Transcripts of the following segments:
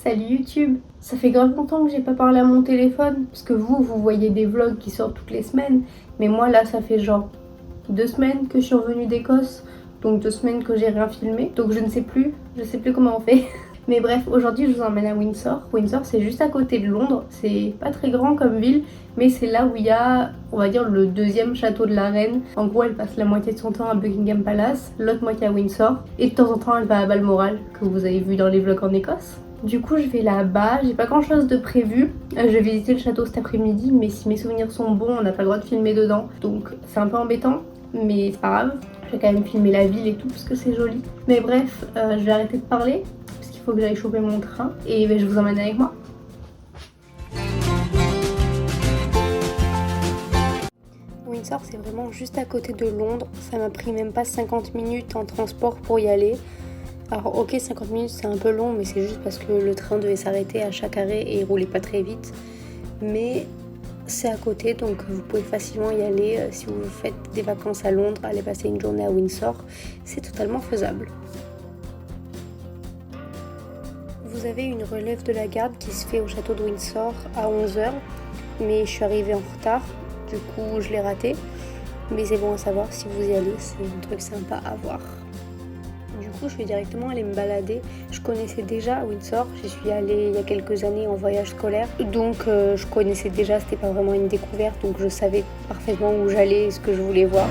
Salut YouTube. Ça fait grave longtemps que j'ai pas parlé à mon téléphone, parce que vous voyez des vlogs qui sortent toutes les semaines, mais moi là ça fait genre 2 semaines que je suis revenue d'Écosse, donc 2 semaines que j'ai rien filmé, donc je sais plus comment on fait. Mais bref, aujourd'hui je vous emmène à Windsor. Windsor c'est juste à côté de Londres, c'est pas très grand comme ville, mais c'est là où il y a, on va dire, le deuxième château de la reine. En gros elle passe la moitié de son temps à Buckingham Palace, l'autre moitié à Windsor, et de temps en temps elle va à Balmoral, que vous avez vu dans les vlogs en Écosse. Du coup je vais là-bas, j'ai pas grand chose de prévu, je vais visiter le château cet après-midi, mais si mes souvenirs sont bons on n'a pas le droit de filmer dedans, donc c'est un peu embêtant, mais c'est pas grave. Je vais quand même filmer la ville et tout parce que c'est joli. Mais bref, je vais arrêter de parler parce qu'il faut que j'aille choper mon train et je vous emmène avec moi. Windsor c'est vraiment juste à côté de Londres, ça m'a pris même pas 50 minutes en transport pour y aller. Alors ok, 50 minutes c'est un peu long, mais c'est juste parce que le train devait s'arrêter à chaque arrêt et il roulait pas très vite. Mais c'est à côté, donc vous pouvez facilement y aller. Si vous faites des vacances à Londres, aller passer une journée à Windsor, c'est totalement faisable. Vous avez une relève de la garde qui se fait au château de Windsor à 11h, mais je suis arrivée en retard, du coup je l'ai raté. Mais c'est bon à savoir, si vous y allez, c'est un truc sympa à voir. Du coup, je vais directement aller me balader. Je connaissais déjà Windsor, j'y suis allée il y a quelques années en voyage scolaire. Donc je connaissais déjà, c'était pas vraiment une découverte, donc je savais parfaitement où j'allais et ce que je voulais voir.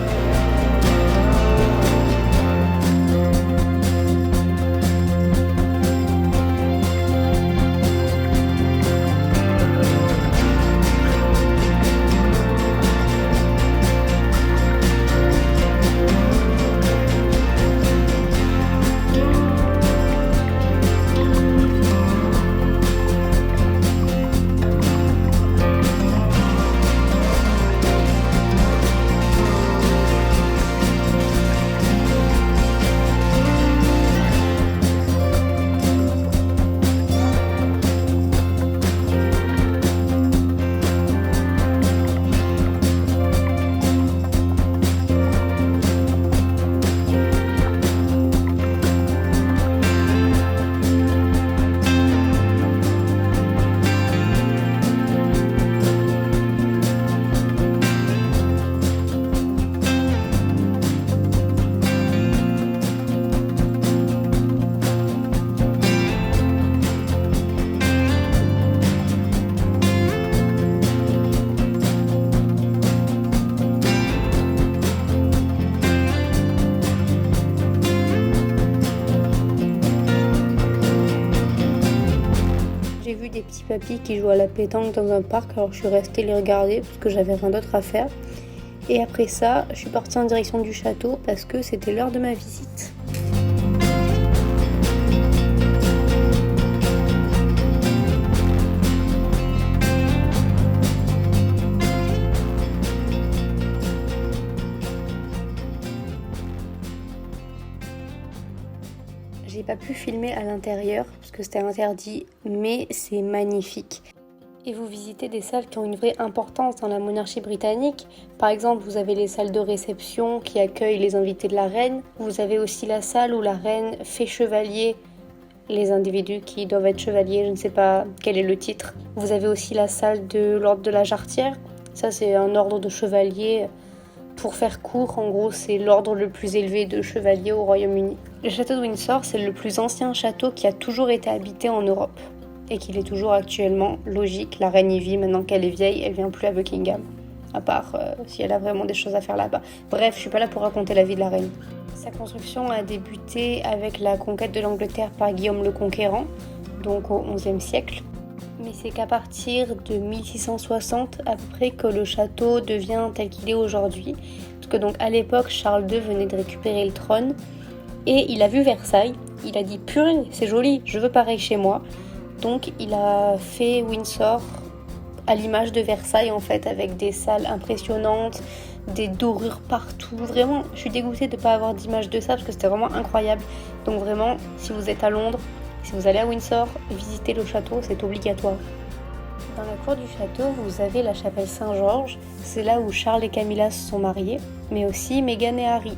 J'ai vu des petits papis qui jouent à la pétanque dans un parc, alors je suis restée les regarder parce que j'avais rien d'autre à faire. Et après ça, je suis partie en direction du château parce que c'était l'heure de ma visite. J'ai pas pu filmer à l'intérieur parce que c'était interdit, mais c'est magnifique. Et vous visitez des salles qui ont une vraie importance dans la monarchie britannique. Par exemple, vous avez les salles de réception qui accueillent les invités de la reine. Vous avez aussi la salle où la reine fait chevalier les individus qui doivent être chevaliers, je ne sais pas quel est le titre. Vous avez aussi la salle de l'ordre de la Jarretière. Ça, c'est un ordre de chevaliers. Pour faire court, en gros, c'est l'ordre le plus élevé de chevaliers au Royaume-Uni. Le château de Windsor, c'est le plus ancien château qui a toujours été habité en Europe. Et qu'il est toujours actuellement. Logique, la reine y vit, maintenant qu'elle est vieille, elle vient plus à Buckingham. À part si elle a vraiment des choses à faire là-bas. Bref, je suis pas là pour raconter la vie de la reine. Sa construction a débuté avec la conquête de l'Angleterre par Guillaume le Conquérant, donc au XIe siècle. Mais c'est qu'à partir de 1660 à peu près que le château devient tel qu'il est aujourd'hui. Parce que donc à l'époque, Charles II venait de récupérer le trône et il a vu Versailles. Il a dit « Purée, c'est joli, je veux pareil chez moi ». Donc il a fait Windsor à l'image de Versailles en fait, avec des salles impressionnantes, des dorures partout. Vraiment, je suis dégoûtée de ne pas avoir d'image de ça parce que c'était vraiment incroyable. Donc vraiment, si vous êtes à Londres, si vous allez à Windsor, visitez le château, c'est obligatoire. Dans la cour du château, vous avez la chapelle Saint-Georges. C'est là où Charles et Camilla se sont mariés, mais aussi Meghan et Harry.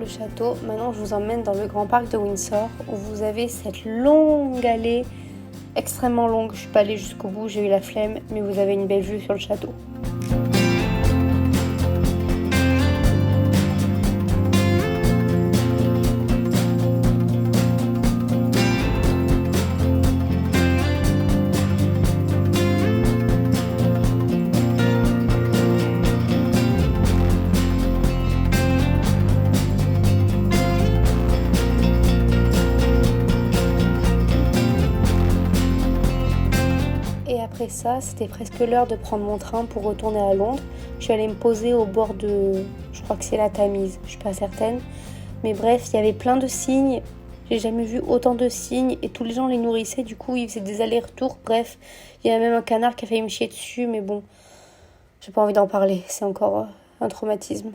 château. Maintenant, je vous emmène dans le grand parc de Windsor où vous avez cette longue allée, extrêmement longue. Je suis pas allée jusqu'au bout, j'ai eu la flemme, mais vous avez une belle vue sur le château. Après ça, c'était presque l'heure de prendre mon train pour retourner à Londres. Je suis allée me poser au bord de... je crois que c'est la Tamise, je suis pas certaine. Mais bref, il y avait plein de cygnes. J'ai jamais vu autant de cygnes et tous les gens les nourrissaient. Du coup, ils faisaient des allers-retours. Bref, il y avait même un canard qui a failli me chier dessus. Mais bon, j'ai pas envie d'en parler. C'est encore un traumatisme.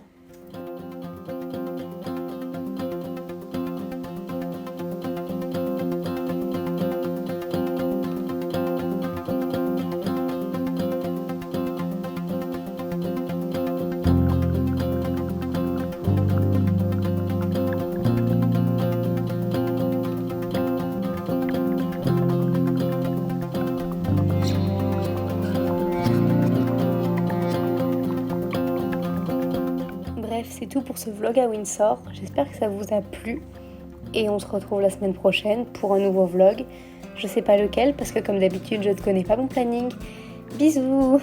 Bref, c'est tout pour ce vlog à Windsor. J'espère que ça vous a plu. Et on se retrouve la semaine prochaine pour un nouveau vlog. Je sais pas lequel parce que comme d'habitude, je ne connais pas mon planning. Bisous!